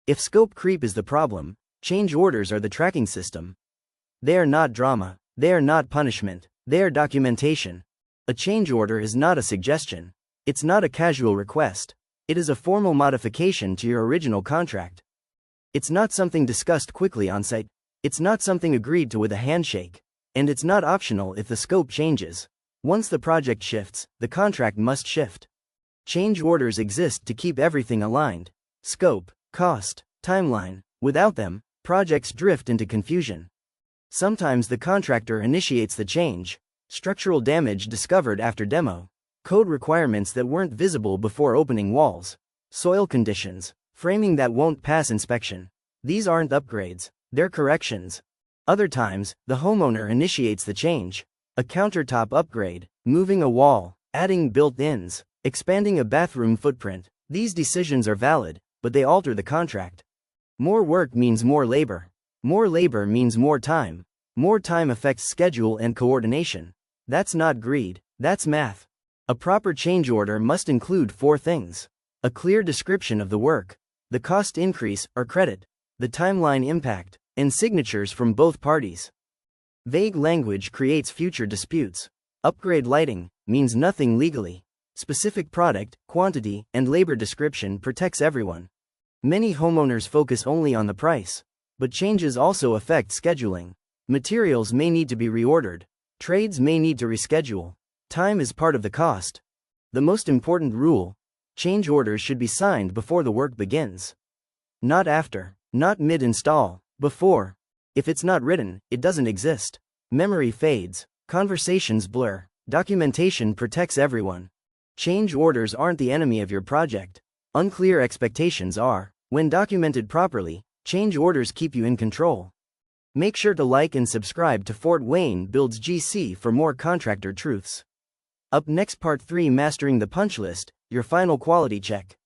If scope creep is the problem, change orders are the tracking system. They are not drama, they are not punishment, they are documentation. A change order is not a suggestion. It's not a casual request. It is a formal modification to your original contract. It's not something discussed quickly on site. It's not something agreed to with a handshake. And it's not optional if the scope changes. Once the project shifts, the contract must shift. Change orders exist to keep everything aligned. Scope, cost, timeline. Without them, projects drift into confusion. Sometimes the contractor initiates the change. Structural damage discovered after demo. Code requirements that weren't visible before opening walls. Soil conditions. Framing that won't pass inspection. These aren't upgrades, they're corrections. Other times, the homeowner initiates the change. A countertop upgrade, moving a wall, adding built-ins, expanding a bathroom footprint. These decisions are valid, but they alter the contract. More work means more labor. More labor means more time. More time affects schedule and coordination. That's not greed, that's math. A proper change order must include 4 things. A clear description of the work, the cost increase or credit, the timeline impact, and signatures from both parties. Vague language creates future disputes. Upgrade lighting means nothing legally. Specific product, quantity, and labor description protects everyone. Many homeowners focus only on the price, but changes also affect scheduling. Materials may need to be reordered. Trades may need to reschedule. Time is part of the cost. The most important rule: change orders should be signed before the work begins. Not after, not mid-install, before. If it's not written, it doesn't exist. Memory fades, conversations blur, documentation protects everyone. Change orders aren't the enemy of your project. Unclear expectations are. When documented properly, change orders keep you in control. Make sure to like and subscribe to Fort Wayne Builds GC for more contractor truths. Up next, part 3, mastering the punch list, your final quality check.